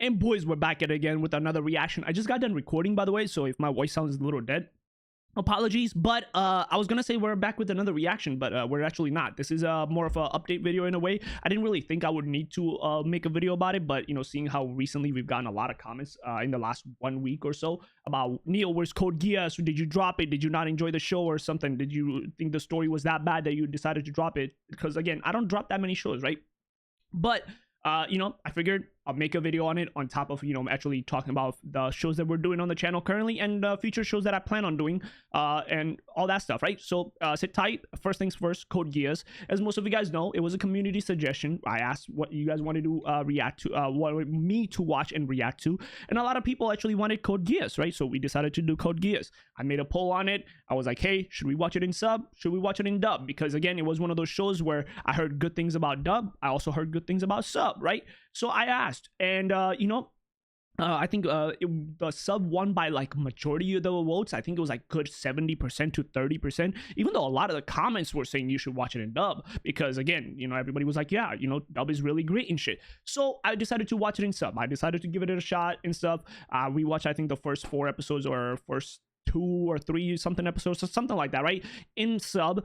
And boys, we're back at it again with another reaction. I just got done recording, by the way, so if my voice sounds a little dead, apologies. But I was gonna say we're back with another reaction, but we're actually not. This is more of an update video in a way. I didn't really think I would need to make a video about it, but you know, seeing how recently we've gotten a lot of comments in the last 1 week or so about, Neil, where's Code Geass? Did you drop it? Did you not enjoy the show or something? Did you think the story was that bad that you decided to drop it? Because again, I don't drop that many shows, right? But you know, I figured I'll make a video on it on top of, you know, actually talking about the shows that we're doing on the channel currently and future shows that I plan on doing and all that stuff, right? So sit tight. First things first, Code Geass. As most of you guys know, it was a community suggestion. I asked what you guys wanted to react to, what me to watch and react to, and a lot of people actually wanted Code Geass, right? So we decided to do Code Geass. I made a poll on it. I was like, hey, should we watch it in sub? Should we watch it in dub? Because again, it was one of those shows where I heard good things about dub. I also heard good things about sub, right? So I asked, and you know, I think the sub won by like majority of the votes. I think it was like good 70% to 30%, even though a lot of the comments were saying you should watch it in dub, because again, you know, everybody was like, yeah, you know, dub is really great and shit. So I decided to watch it in sub. I decided to give it a shot and stuff. We watched, I think, the first 4 episodes or first 2 or 3 something episodes or something like that, right? In sub.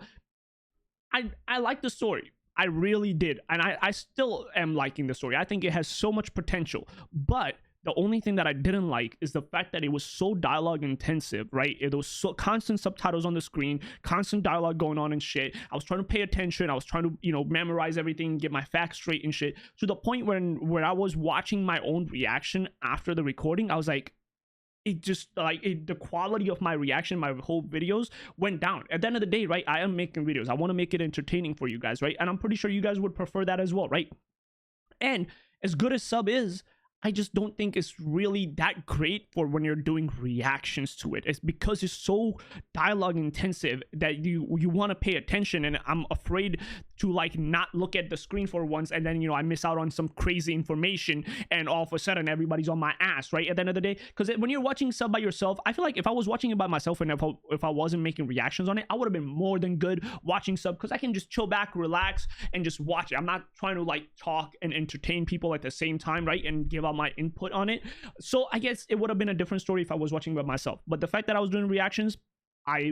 I like the story. I really did, and I still am liking the story. I think it has so much potential, but the only thing that I didn't like is the fact that it was so dialogue intensive, right? It was so constant subtitles on the screen, constant dialogue going on and shit. I was trying to pay attention. I was trying to, you know, memorize everything, get my facts straight and shit, to the point when I was watching my own reaction after the recording, I was like, it just like the quality of my reaction, my whole videos went down. At the end of the day, right, I am making videos. I want to make it entertaining for you guys, right? And I'm pretty sure you guys would prefer that as well, right? And as good as sub is, I just don't think it's really that great for when you're doing reactions to it. It's because it's so dialogue intensive that you want to pay attention, and I'm afraid to like not look at the screen for once, and then, you know, I miss out on some crazy information and all of a sudden everybody's on my ass, right? At the end of the day, because when you're watching sub by yourself, I feel like if I was watching it by myself and if I wasn't making reactions on it, I would have been more than good watching sub, because I can just chill back, relax, and just watch it. I'm not trying to like talk and entertain people at the same time, right? And give out my input on it. So I guess it would have been a different story if I was watching by myself. But the fact that I was doing reactions, I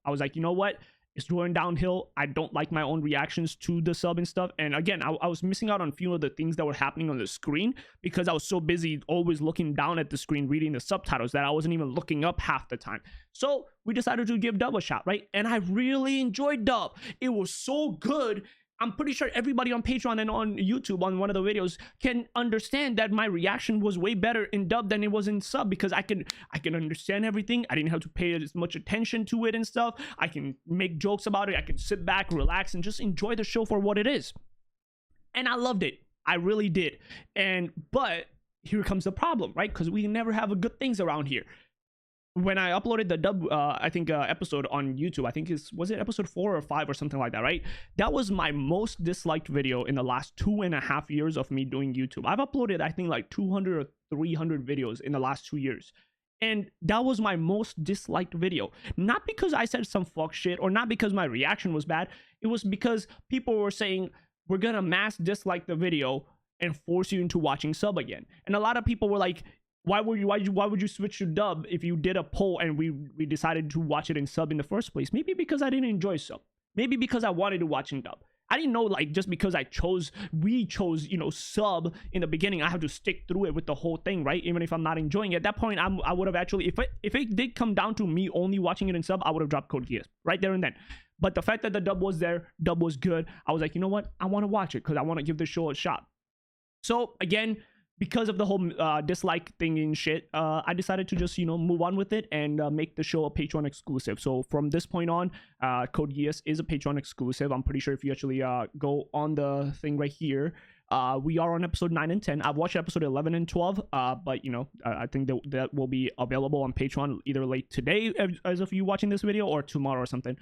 was like, you know what, it's going downhill. I don't like my own reactions to the sub and stuff. And again, I was missing out on a few of the things that were happening on the screen because I was so busy always looking down at the screen reading the subtitles that I wasn't even looking up half the time. So we decided to give dub a shot, right? And I really enjoyed dub. It was so good. I'm pretty sure everybody on Patreon and on YouTube on one of the videos can understand that my reaction was way better in dub than it was in sub, because I can understand everything. I didn't have to pay as much attention to it and stuff. I can make jokes about it. I can sit back, relax, and just enjoy the show for what it is. And I loved it. I really did. But here comes the problem, right? Because we never have good things around here. When I uploaded the dub, I think episode on YouTube, I think was it episode 4 or 5 or something like that, right? That was my most disliked video in the last 2.5 years of me doing YouTube. I've uploaded, I think, like 200 or 300 videos in the last 2 years. And that was my most disliked video. Not because I said some fuck shit or not because my reaction was bad. It was because people were saying, we're gonna mass dislike the video and force you into watching sub again. And a lot of people were like, why would you switch to dub if you did a poll and we decided to watch it in sub in the first place? Maybe because I didn't enjoy sub. Maybe because I wanted to watch in dub. I didn't know, like, just because we chose, you know, sub in the beginning, I have to stick through it with the whole thing, right? Even if I'm not enjoying it. At that point, I would have actually, if it did come down to me only watching it in sub, I would have dropped Code Geass right there and then. But the fact that the dub was there, dub was good, I was like, you know what? I want to watch it because I want to give the show a shot. So again, because of the whole dislike thing and shit, I decided to just, you know, move on with it and make the show a Patreon exclusive. So from this point on, Code Geass is a Patreon exclusive. I'm pretty sure if you actually go on the thing right here, we are on episode 9 and 10. I've watched episode 11 and 12, but you know, I think that will be available on Patreon either late today as of you watching this video or tomorrow or something.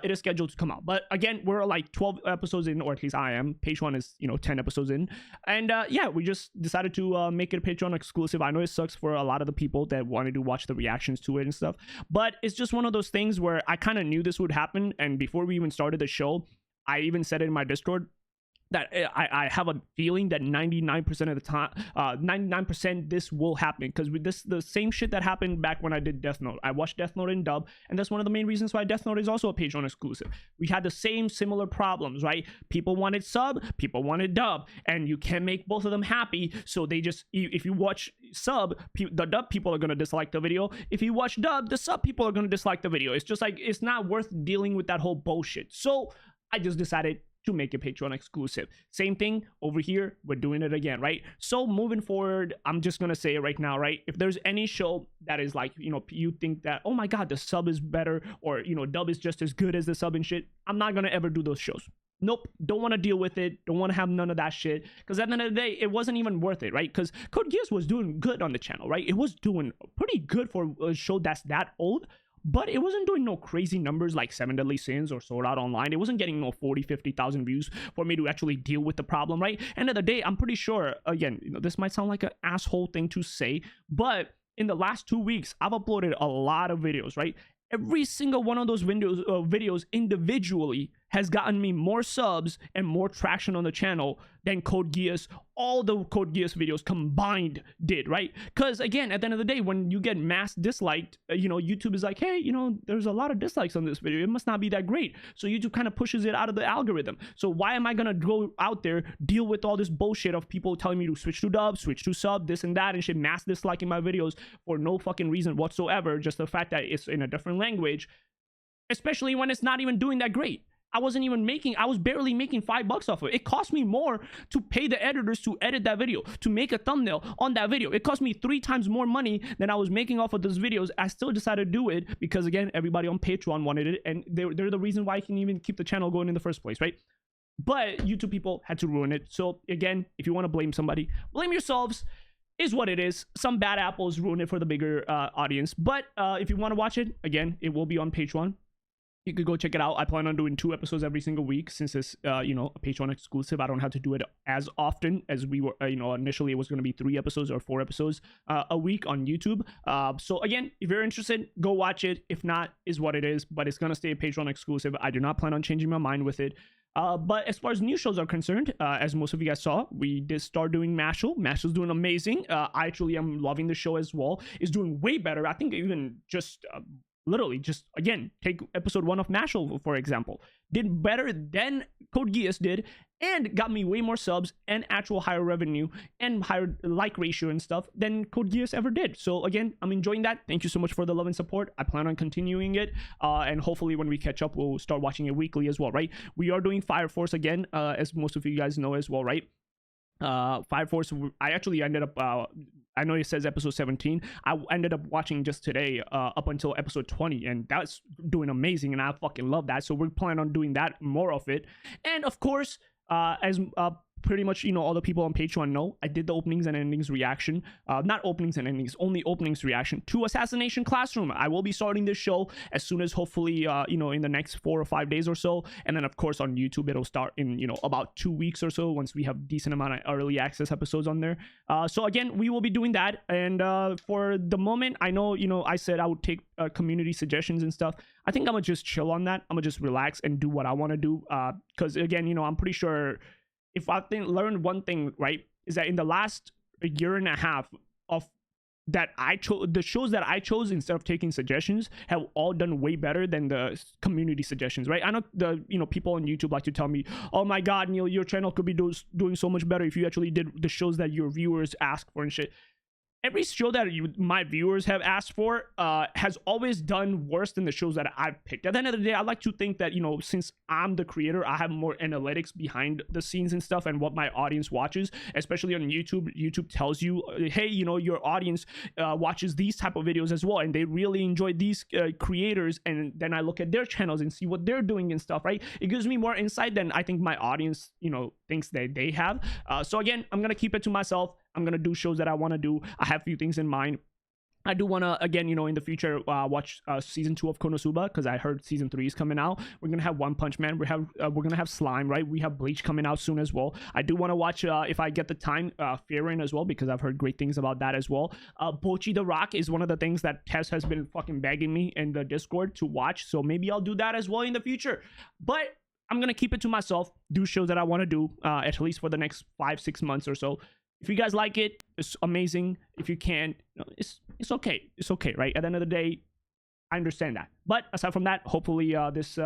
It is scheduled to come out, but again, we're like 12 episodes in, or at least I am. Patreon is, you know, 10 episodes in, and yeah, we just decided to make it a Patreon exclusive. I know it sucks for a lot of the people that wanted to watch the reactions to it and stuff, but it's just one of those things where I kind of knew this would happen, and before we even started the show, I even said it in my Discord. that I have a feeling that 99% of the time, 99% this will happen, because this the same shit that happened back when I did Death Note. I watched Death Note in dub, and that's one of the main reasons why Death Note is also a Patreon exclusive. We had the same similar problems, right? People wanted sub, people wanted dub, and you can't make both of them happy. So they just, if you watch sub, the dub people are gonna dislike the video. If you watch dub, the sub people are gonna dislike the video. It's just like, it's not worth dealing with that whole bullshit. So I just decided to make it Patreon exclusive. Same thing over here, we're doing it again, right? So moving forward, I'm just gonna say it right now, right? If there's any show that is like, you know, you think that, oh my god, the sub is better, or, you know, dub is just as good as the sub and shit, I'm not gonna ever do those shows. Nope, don't want to deal with it, don't want to have none of that shit, because at the end of the day, it wasn't even worth it, right? Because Code Geass was doing good on the channel, right? It was doing pretty good for a show that's that old, but it wasn't doing no crazy numbers like 7 Deadly Sins or Sword Art Online. It wasn't getting no 40,000-50,000 views for me to actually deal with the problem, right? End of the day, I'm pretty sure, again, you know, this might sound like an asshole thing to say, but in the last 2 weeks, I've uploaded a lot of videos, right? Every single one of those videos individually has gotten me more subs and more traction on the channel than Code Geass, all the Code Geass videos combined did, right? Because again, at the end of the day, when you get mass disliked, you know, YouTube is like, hey, you know, there's a lot of dislikes on this video, it must not be that great. So YouTube kind of pushes it out of the algorithm. So why am I gonna go out there, deal with all this bullshit of people telling me to switch to dub, switch to sub, this and that and shit, mass disliking my videos for no fucking reason whatsoever, just the fact that it's in a different language, especially when it's not even doing that great. I was barely making $5 off of it. It cost me more to pay the editors to edit that video, to make a thumbnail on that video. It cost me 3 times more money than I was making off of those videos. I still decided to do it because, again, everybody on Patreon wanted it, and they're the reason why I can even keep the channel going in the first place, right? But YouTube people had to ruin it. So again, if you want to blame somebody, blame yourselves. Is what it is. Some bad apples ruin it for the bigger audience. But if you want to watch it, again, it will be on Patreon. You could go check it out. I plan on doing 2 episodes every single week since it's, you know, a Patreon exclusive. I don't have to do it as often as we were, you know, initially it was going to be 3 episodes or 4 episodes a week on YouTube. So again, if you're interested, go watch it. If not, is what it is, but it's going to stay a Patreon exclusive. I do not plan on changing my mind with it. But as far as new shows are concerned, as most of you guys saw, we did start doing Mashal. Mashal's doing amazing. I actually am loving the show as well. It's doing way better. I think even just... literally, just again, take episode 1 of Mashal, for example. Did better than Code Geass did, and got me way more subs and actual higher revenue and higher like ratio and stuff than Code Geass ever did. So again, I'm enjoying that. Thank you so much for the love and support. I plan on continuing it, and hopefully when we catch up, we'll start watching it weekly as well, right? We are doing Fire Force again, as most of you guys know as well, right? Fire Force, I actually ended up I know it says episode 17. I ended up watching just today up until episode 20, and that's doing amazing, and I fucking love that. So we're planning on doing that, more of it. And of course, as pretty much, you know, all the people on Patreon know, I did the openings and endings reaction, not openings and endings, only openings reaction to Assassination Classroom. I will be starting this show as soon as, hopefully, you know, in the next 4 or 5 days or so, and then of course on YouTube it'll start in, you know, about 2 weeks or so, once we have decent amount of early access episodes on there. So again, we will be doing that, and for the moment, I know, you know, I said I would take community suggestions and stuff. I think I'm gonna just chill on that. I'm gonna just relax and do what I want to do, because again, you know, I'm pretty sure if I learned one thing, right, is that in the last 1.5 years of that I chose, the shows that I chose instead of taking suggestions have all done way better than the community suggestions, right? I know the, you know, people on YouTube like to tell me, oh my god, Neil, your channel could be doing so much better if you actually did the shows that your viewers ask for and shit. Every show that my viewers have asked for has always done worse than the shows that I've picked. At the end of the day, I like to think that, you know, since I'm the creator, I have more analytics behind the scenes and stuff and what my audience watches, especially on YouTube. YouTube tells you, hey, you know, your audience watches these type of videos as well, and they really enjoy these creators, and then I look at their channels and see what they're doing and stuff, right? It gives me more insight than I think my audience, you know, thinks that they have. So again, I'm gonna keep it to myself. I'm gonna do shows that I want to do. I have a few things in mind. I do want to, again, you know, in the future, watch season 2 of Konosuba, because I heard season 3 is coming out. We're gonna have One Punch Man. We're gonna have Slime, right? We have Bleach coming out soon as well. I do want to watch, if I get the time, Fairin as well, because I've heard great things about that as well. Bocchi the Rock is one of the things that Tess has been fucking begging me in the Discord to watch, so maybe I'll do that as well in the future. But I'm gonna keep it to myself, do shows that I want to do, at least for the next 5-6 months or so. If you guys like it, it's amazing. If you can't, it's okay. It's okay, right? At the end of the day, I understand that. But aside from that, hopefully this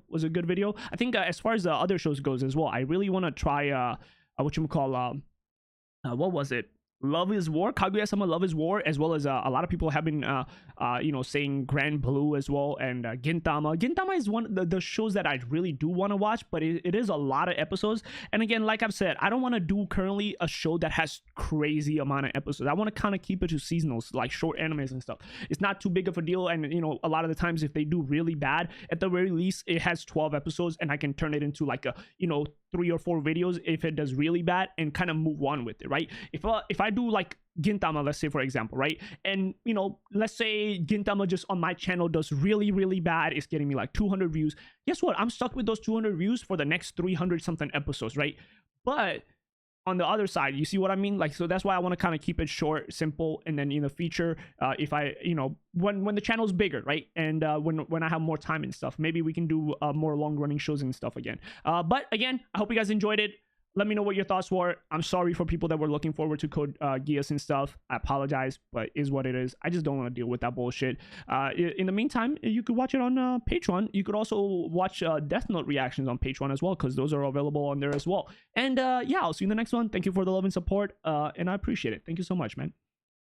was a good video. I think as far as the other shows goes as well, I really want to try what was it? Love is War, Kaguya-sama Love is War, as well as a lot of people have been saying Grand Blue as well, and Gintama. Gintama is one of the shows that I really do want to watch, but it is a lot of episodes. And again, like I've said, I don't want to do currently a show that has crazy amount of episodes. I want to kind of keep it to seasonals, like short animes and stuff. It's not too big of a deal, and a lot of the times if they do really bad, at the very least it has 12 episodes, and I can turn it into like a 3 or 4 videos if it does really bad, and kind of move on with it, right? If I do like Gintama, let's say for example, right, and let's say Gintama just on my channel does really really bad, it's getting me like 200 views, guess what, I'm stuck with those 200 views for the next 300 something episodes, right? But on the other side, you see what I mean? Like, so that's why I want to kind of keep it short, simple, and then in the future, if I when the channel's bigger, right, and when I have more time and stuff, maybe we can do more long running shows and stuff again. But again, I hope you guys enjoyed it. Let me know what your thoughts were. I'm sorry for people that were looking forward to Code Geass and stuff. I apologize, but is what it is. I just don't want to deal with that bullshit. In the meantime, you could watch it on Patreon. You could also watch Death Note reactions on Patreon as well, because those are available on there as well. And yeah, I'll see you in the next one. Thank you for the love and support, and I appreciate it. Thank you so much, man.